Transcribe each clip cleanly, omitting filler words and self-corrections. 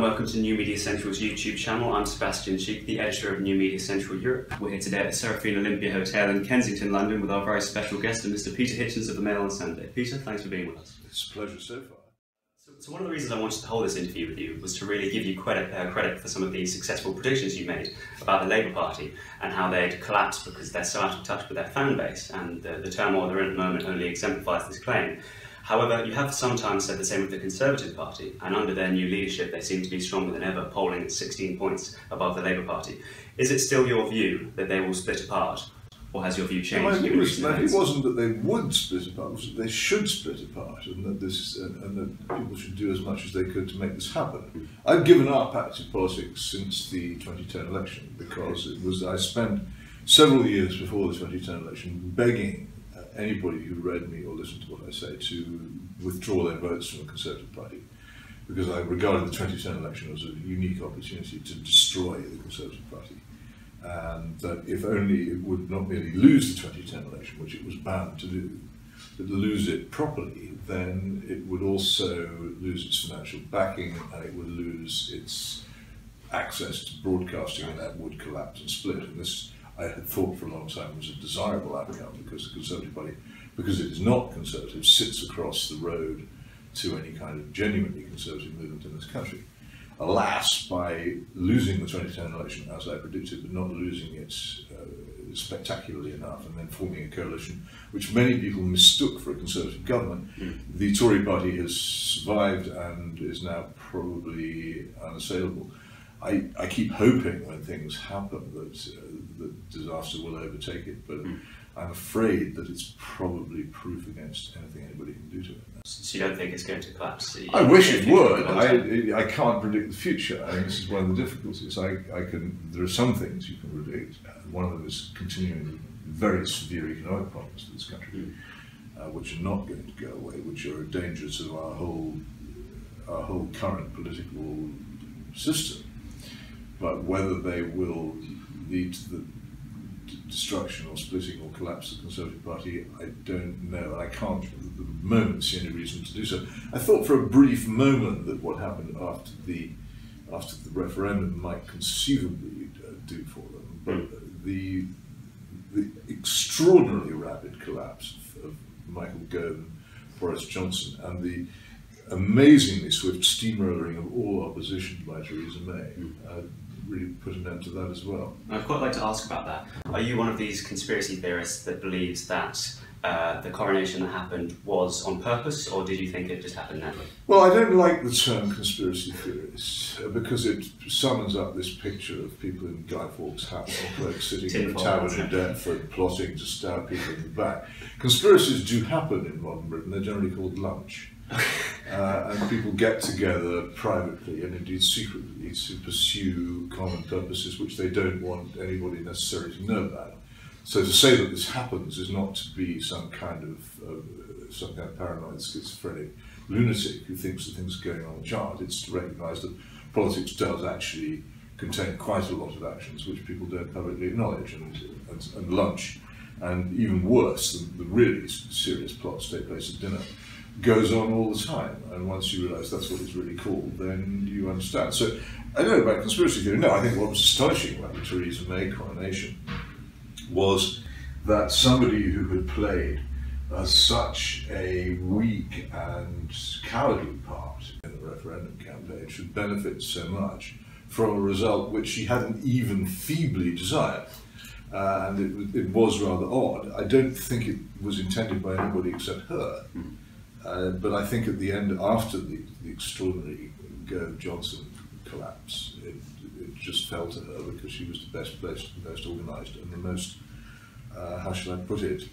and welcome to New Media Central's YouTube channel. I'm Sebastian, the editor of New Media Central Europe. We're here today at the Seraphine Olympia Hotel in Kensington, London, with our very special guest, Mr. Peter Hitchens of the Mail on Sunday. Peter, thanks for being with us. It's a pleasure so far. So one of the reasons I wanted to hold this interview with you was to really give you credit for some of the successful predictions you made about the Labour Party and how they'd collapsed because they're so out of touch with their fan base, and the turmoil they're in at the moment only exemplifies this claim. However, you have sometimes said the same with the Conservative Party, and under their new leadership they seem to be stronger than ever, polling at 16 points above the Labour Party. Is it still your view that they will split apart, or has your view changed? My view it wasn't that they would split apart, it was that they should split apart, and that people should do as much as they could to make this happen. I've given up active politics since the 2010 election, because I spent several years before the 2010 election begging anybody who read me or listened to what I say to withdraw their votes from the Conservative Party, because I regarded the 2010 election as a unique opportunity to destroy the Conservative Party, and that if only it would not merely lose the 2010 election, which it was bound to do, but lose it properly, then it would also lose its financial backing and it would lose its access to broadcasting, and that would collapse and split. And this, I had thought for a long time, was a desirable outcome, because the Conservative Party, because it is not conservative, sits across the road to any kind of genuinely conservative movement in this country. Alas, by losing the 2010 election, as I predicted, but not losing it spectacularly enough, and then forming a coalition which many people mistook for a conservative government, the Tory party has survived and is now probably unassailable. I keep hoping when things happen that disaster will overtake it, but I'm afraid that it's probably proof against anything anybody can do to it. So you don't think it's going to collapse? I wish it would. I can't predict the future. I mean, this is one of the difficulties. There are some things you can predict. One of them is continuing very severe economic problems to this country, which are not going to go away, which are a danger to our whole current political system. But whether they will lead to the destruction or splitting or collapse of the Conservative Party, I don't know, and I can't at the moment see any reason to do so. I thought for a brief moment that what happened after the referendum might conceivably do for them, but the extraordinarily rapid collapse of Michael Gove and Boris Johnson, and the amazingly swift steamrolling of all opposition by Theresa May really put an end to that as well. I'd quite like to ask about that. Are you one of these conspiracy theorists that believes that the coronation that happened was on purpose, or did you think it just happened naturally? Well, I don't like the term conspiracy theorist because it summons up this picture of people in Guy Fawkes hats and cloaks sitting in a tavern in Deptford plotting to stab people in the back. Conspiracies do happen in modern Britain. They're generally called lunch. And people get together privately and indeed secretly to pursue common purposes which they don't want anybody necessarily to know about. So to say that this happens is not to be some kind of paranoid schizophrenic lunatic who thinks that things are going on the chart. It's to recognise that politics does actually contain quite a lot of actions which people don't publicly acknowledge, and lunch, and even worse, the really serious plots take place at dinner, goes on all the time, and once you realise that's what it's really called, then you understand. So I don't know about conspiracy theory. No, I think what was astonishing about the Theresa May coronation was that somebody who had played such a weak and cowardly part in the referendum campaign should benefit so much from a result which she hadn't even feebly desired. And it was rather odd. I don't think it was intended by anybody except her. But I think at the end, after the extraordinary Gove-Johnson collapse, it just fell to her because she was the best placed, the most organised, and the most, how should I put it,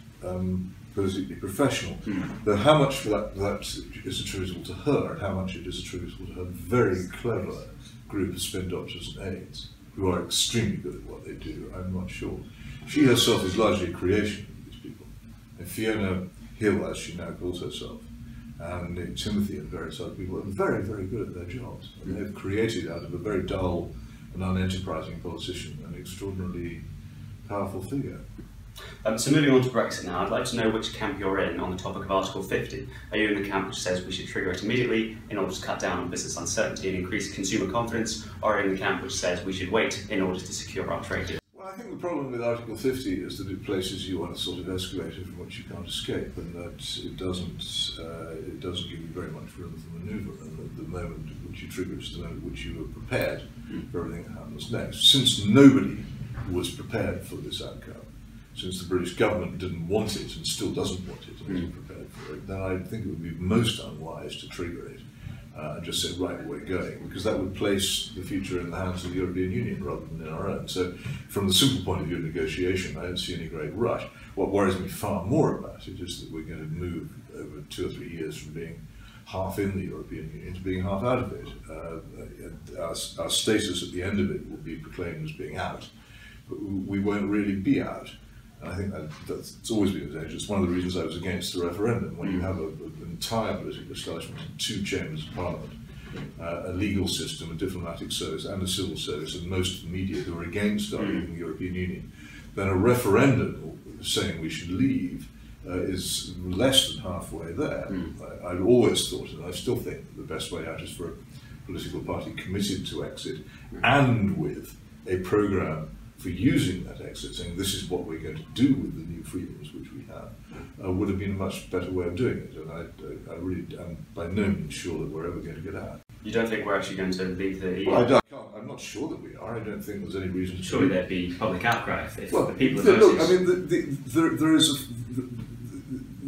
politically professional. Though how much that is attributable to her and how much it is attributable to her very clever group of spin doctors and aides, who are extremely good at what they do, I'm not sure. She herself is largely a creation of these people. And Fiona Hill, as she now calls herself, and Timothy and various other people are very, very good at their jobs. And they've created out of a very dull and unenterprising politician an extraordinarily powerful figure. So moving on to Brexit now, I'd like to know which camp you're in on the topic of Article 50. Are you in the camp which says we should trigger it immediately in order to cut down on business uncertainty and increase consumer confidence, or are you in the camp which says we should wait in order to secure our trade? Well, I think the problem with Article 50 is that it places you on a sort of escalator from which you can't escape, and that it doesn't give you very much room for manoeuvre, and the moment at which you trigger it is the moment at which you are prepared for everything that happens next. Since nobody was prepared for this outcome, since the British government didn't want it and still doesn't want it and isn't prepared for it, then I think it would be most unwise to trigger it and just say, right, we're going, because that would place the future in the hands of the European Union rather than in our own. So from the simple point of view of negotiation, I don't see any great rush. What worries me far more about it is that we're going to move over 2 or 3 years from being half in the European Union to being half out of it. Our status at the end of it will be proclaimed as being out, but we won't really be out. And I think that's always been a danger. It's one of the reasons I was against the referendum. When you have an entire political establishment in 2 chambers of parliament, a legal system, a diplomatic service and a civil service, and most of the media who are against our leaving the European Union, then a referendum saying we should leave is less than halfway there. I've always thought, and I still think, the best way out is for a political party committed to exit and with a programme for using that exit, saying this is what we're going to do with the new freedoms which we have, would have been a much better way of doing it. And I really am by no means sure that we're ever going to get out. You don't think we're actually going to leave the EU? Well, I'm not sure that we are. I don't think there's any reason to. Surely there'd be public outcry if the people have look, I mean, there is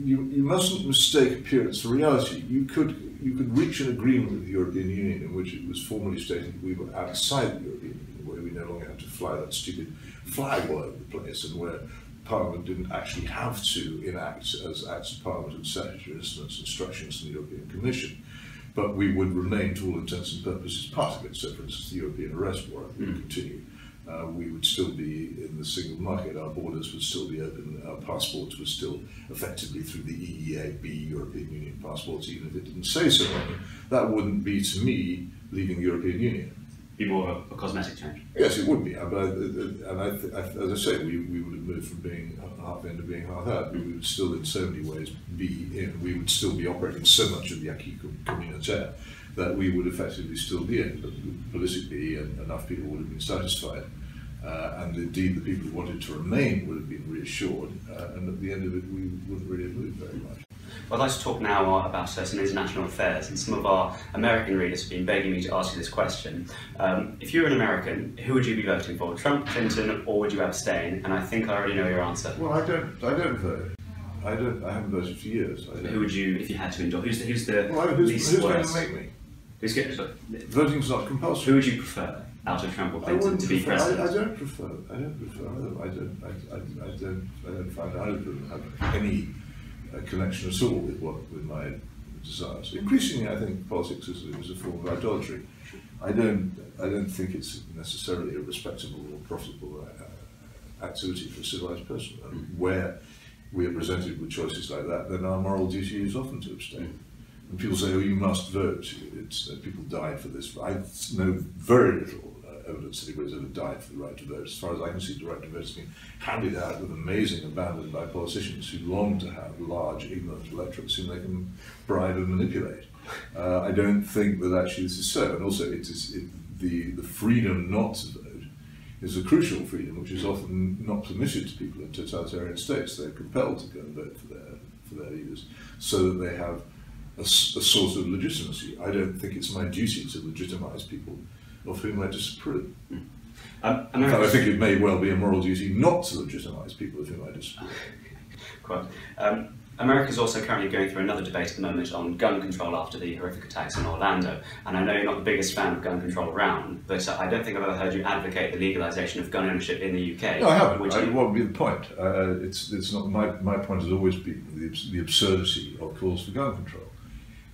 you mustn't mistake appearance for reality. You could reach an agreement with the European Union in which it was formally stated that we were outside the European Union, where we no longer had to fly that stupid flag all over the place, and where Parliament didn't actually have to enact as Acts of Parliament and statutory instructions from the European Commission, but we would remain to all intents and purposes part of it. So for instance, the European arrest warrant would continue. We would still be in the single market, our borders would still be open, our passports were still effectively through the EEA-B, European Union passports, even if it didn't say so. That wouldn't be, to me, leaving the European Union. Be more of a cosmetic change? Yes, it would be. As I say, we would have moved from being half in to being half out. We would still, in so many ways, be in. We would still be operating so much of the acquis communautaire that we would effectively still be in. But politically, enough people would have been satisfied. And indeed, the people who wanted to remain would have been reassured. And at the end of it, we wouldn't really have moved very much. Well, I'd like to talk now about some international affairs, and some of our American readers have been begging me to ask you this question. If you were an American, who would you be voting for, Trump, Clinton, or would you abstain? And I think I already know your answer. Well, I don't vote. I haven't voted for years. Who would you, if you had to endorse? Who's the who's least going worst? to make me? Voting's not compulsory. Who would you prefer, out of Trump or Clinton, to be president? I don't prefer either. I don't find either of them have any connection at all with my desires. Increasingly, I think politics is a form of idolatry. I don't think it's necessarily a respectable or profitable activity for a civilized person. And where we are presented with choices like that, then our moral duty is often to abstain. And people say, "Oh, you must vote." People died for this. I know very little evidence that anybody's ever died for the right to vote. As far as I can see, the right to vote has been handed out with amazing abandon by politicians who long to have large, ignorant electorates whom they can bribe and manipulate. I don't think that actually this is so. And also, the freedom not to vote is a crucial freedom, which is often not permitted to people in totalitarian states. They're compelled to go and vote for their leaders, so that they have a source of legitimacy. I don't think it's my duty to legitimize people of whom I disapprove. In fact, I think it may well be a moral duty not to legitimise people of whom I disapprove. Quite. America is also currently going through another debate at the moment on gun control after the horrific attacks in Orlando. And I know you're not the biggest fan of gun control around, but I don't think I've ever heard you advocate the legalisation of gun ownership in the UK. No, I haven't. What would be the point? It's not my point has always been the absurdity of calls for gun control.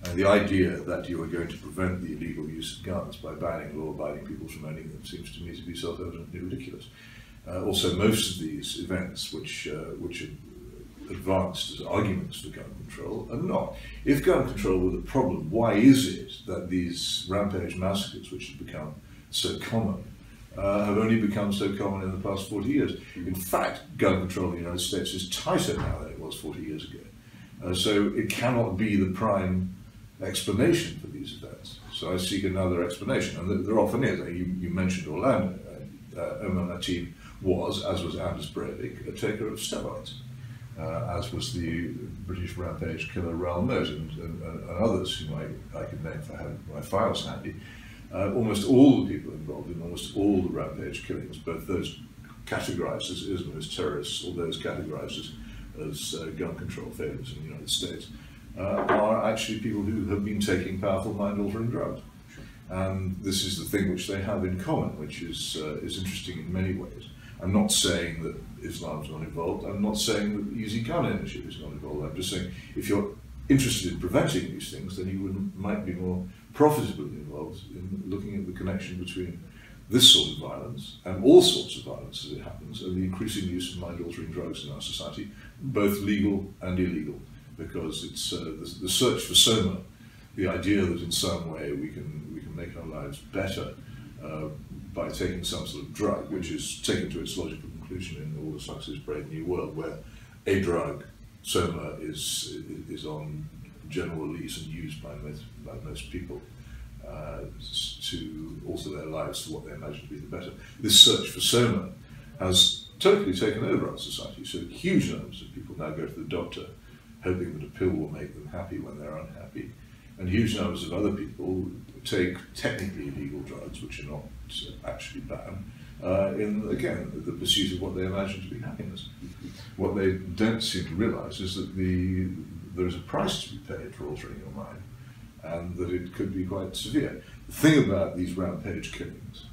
And the idea that you are going to prevent the illegal use of guns by banning law-abiding people from owning them seems to me to be self-evidently ridiculous. Also, most of these events which are advanced as arguments for gun control are not. If gun control were the problem, why is it that these rampage massacres, which have become so common, have only become so common in the past 40 years. In fact, gun control in the United States is tighter now than it was 40 years ago. So it cannot be the prime explanation for these events. So I seek another explanation, and there often is. You mentioned Orlando. Omar Natim was, as was Anders Breivik, a taker of steroids, as was the British rampage killer Raoul Moat and others whom I could name if I had my files handy. Almost all the people involved in almost all the rampage killings, both those categorized as Islamist terrorists or those categorized as gun control failures in the United States, are actually people who have been taking powerful mind-altering drugs. And this is the thing which they have in common, which is interesting in many ways. I'm not saying that Islam is not involved. I'm not saying that easy gun ownership is not involved. I'm just saying if you're interested in preventing these things, then you might be more profitably involved in looking at the connection between this sort of violence and all sorts of violence as it happens, and the increasing use of mind-altering drugs in our society, both legal and illegal, because it's the search for soma, the idea that in some way we can make our lives better by taking some sort of drug, which is taken to its logical conclusion in Aldous Huxley's Brave New World, where a drug, soma, is on general release and used by most people to alter their lives to what they imagine to be the better. This search for soma has totally taken over our society, so huge numbers of people now go to the doctor hoping that a pill will make them happy when they're unhappy, and huge numbers of other people take technically illegal drugs, which are not actually banned, in, again, the pursuit of what they imagine to be happiness. What they don't seem to realise is that there is a price to be paid for altering your mind, and that it could be quite severe. The thing about these rampage killings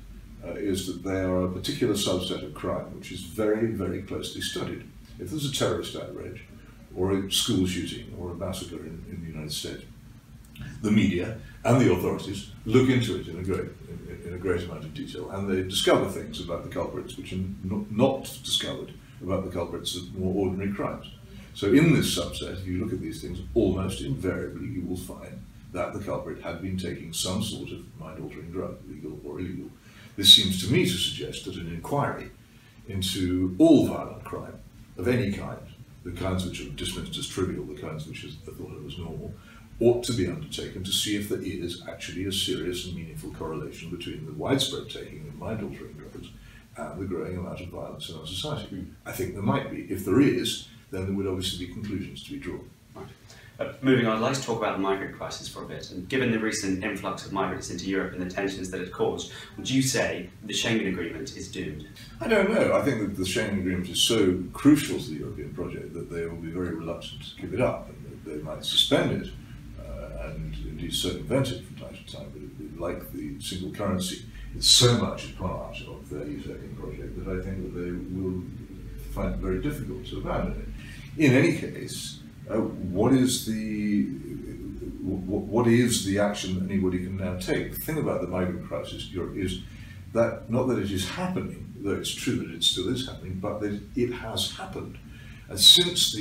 is that they are a particular subset of crime which is very, very closely studied. If there's a terrorist outrage, or a school shooting, or a massacre in the United States, the media and the authorities look into it in a great amount of detail, and they discover things about the culprits which are not discovered about the culprits of more ordinary crimes. So in this subset, if you look at these things, almost invariably you will find that the culprit had been taking some sort of mind-altering drug, legal or illegal. This seems to me to suggest that an inquiry into all violent crime of any kind, the kinds which are dismissed as trivial, the kinds which are thought of as normal, ought to be undertaken to see if there is actually a serious and meaningful correlation between the widespread taking of mind-altering drugs and the growing amount of violence in our society. I think there might be. If there is, then there would obviously be conclusions to be drawn. Right. Moving on, I'd like to talk about the migrant crisis for a bit. And given the recent influx of migrants into Europe and the tensions that it caused, would you say the Schengen Agreement is doomed? I don't know. I think that the Schengen Agreement is so crucial to the European project that they will be very reluctant to give it up, and that they might suspend it and indeed circumvent it from time to time. But like the single currency, it's so much a part of their utopian project that I think that they will find it very difficult to abandon it. In any case, what is the action that anybody can now take? The thing about the migrant crisis in Europe is that, not that it is happening, though it's true that it still is happening, but that it has happened. And since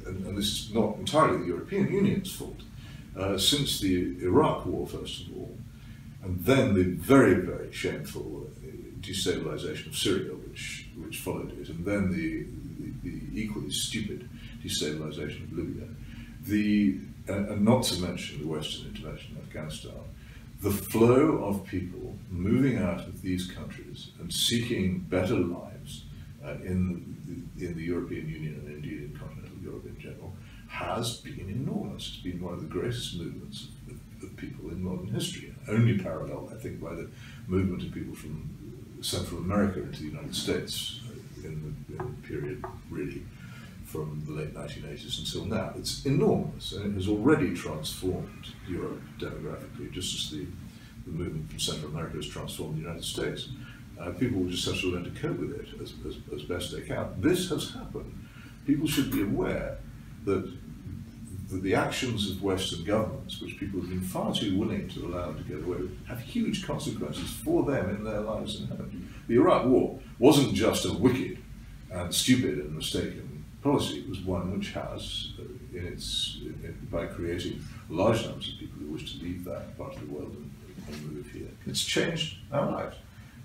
and this is not entirely the European Union's fault, since the Iraq War, first of all, and then the very, very shameful destabilization of Syria, which followed it, and then the equally stupid destabilization of Libya, and not to mention the Western intervention in Afghanistan, the flow of people moving out of these countries and seeking better lives in the European Union and indeed in continental Europe in general has been enormous. It's been one of the greatest movements of people in modern history, only paralleled, I think, by the movement of people from Central America into the United States in the period really from the late 1980s until now. It's enormous, and it has already transformed Europe demographically, just as the movement from Central America has transformed the United States. People will just have to learn to cope with it as best they can. This has happened. People should be aware that the actions of Western governments, which people have been far too willing to allow to get away with, have huge consequences for them in their lives and home. The Iraq War wasn't just a wicked and stupid and mistaken policy. It was one which has, by creating large numbers of people who wish to leave that part of the world and and move here. It's changed our lives.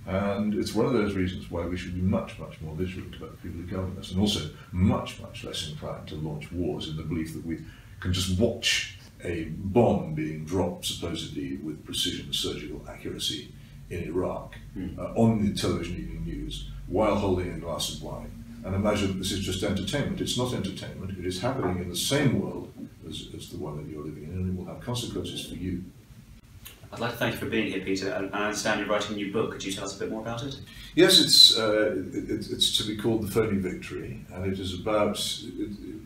And it's one of those reasons why we should be much, much more vigilant about the people who govern us, and also much, much less inclined to launch wars in the belief that we can just watch a bomb being dropped, supposedly with precision, surgical accuracy, in Iraq, on the television evening news, while holding a glass of wine, and imagine that this is just entertainment. It's not entertainment, it is happening in the same world as the one that you're living in, and it will have consequences for you. I'd like to thank you for being here, Peter, and I understand you're writing a new book. Could you tell us a bit more about it? Yes, it's to be called The Phony Victory, and it is about,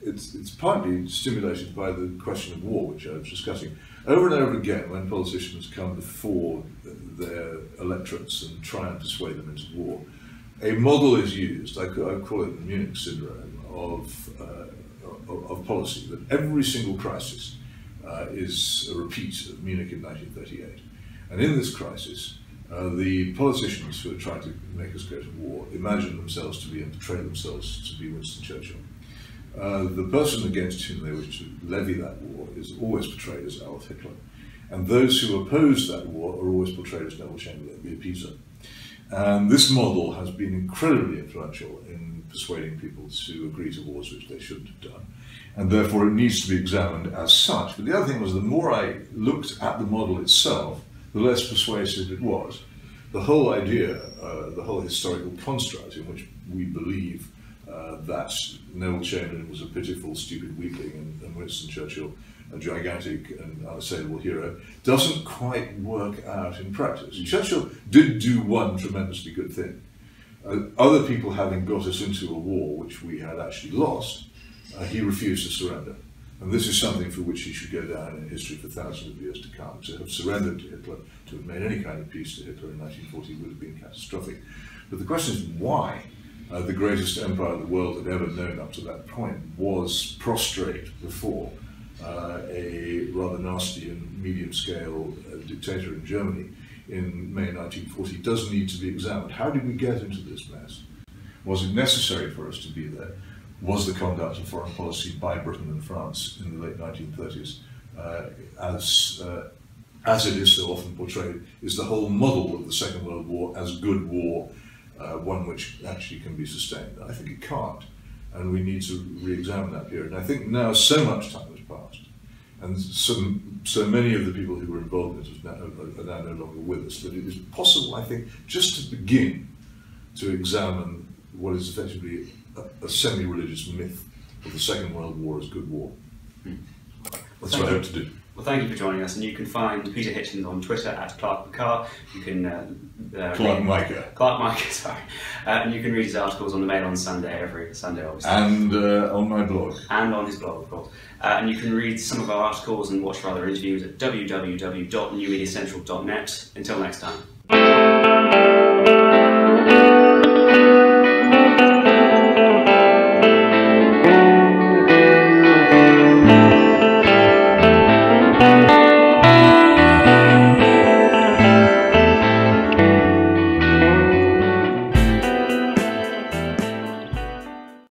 it's partly stimulated by the question of war, which I was discussing. Over and over again, when politicians come before their electorates and try and persuade them into war, a model is used, I call it the Munich syndrome, of policy, that every single crisis is a repeat of Munich in 1938. And in this crisis, the politicians who are trying to make us go to war imagine themselves to be and portray themselves to be Winston Churchill. The person against whom they wish to levy that war is always portrayed as Adolf Hitler. And those who oppose that war are always portrayed as Neville Chamberlain, Peter. And this model has been incredibly influential in persuading people to agree to wars which they shouldn't have done. And therefore it needs to be examined as such. But the other thing was, the more I looked at the model itself, the less persuasive it was. The whole idea, the whole historical construct in which we believe that Neville Chamberlain was a pitiful, stupid weakling and Winston Churchill a gigantic and unassailable hero, doesn't quite work out in practice. Churchill did do one tremendously good thing. Other people having got us into a war which we had actually lost, he refused to surrender. And this is something for which he should go down in history for thousands of years to come. To have surrendered to Hitler, to have made any kind of peace to Hitler in 1940 would have been catastrophic. But the question is why the greatest empire the world had ever known up to that point was prostrate before a rather nasty and medium-scale dictator in Germany in May 1940 does need to be examined. How did we get into this mess? Was it necessary for us to be there? Was the conduct of foreign policy by Britain and France in the late 1930s, as it is so often portrayed, is the whole model of the Second World War as good war, one which actually can be sustained? I think it can't, and we need to re-examine that period. And I think now so much time has passed, and so many of the people who were involved in it are now no longer with us, that it is possible, I think, just to begin to examine what is effectively a semi-religious myth of the Second World War as good war. That's what I hope to do. Well, thank you for joining us, and you can find Peter Hitchens on Twitter at Clark McCarr. You can Clark Micah, sorry. And you can read his articles on the Mail on Sunday, every Sunday, obviously. And on my blog. And on his blog, of course. And you can read some of our articles and watch our other interviews at www.newmediacentral.net. Until next time.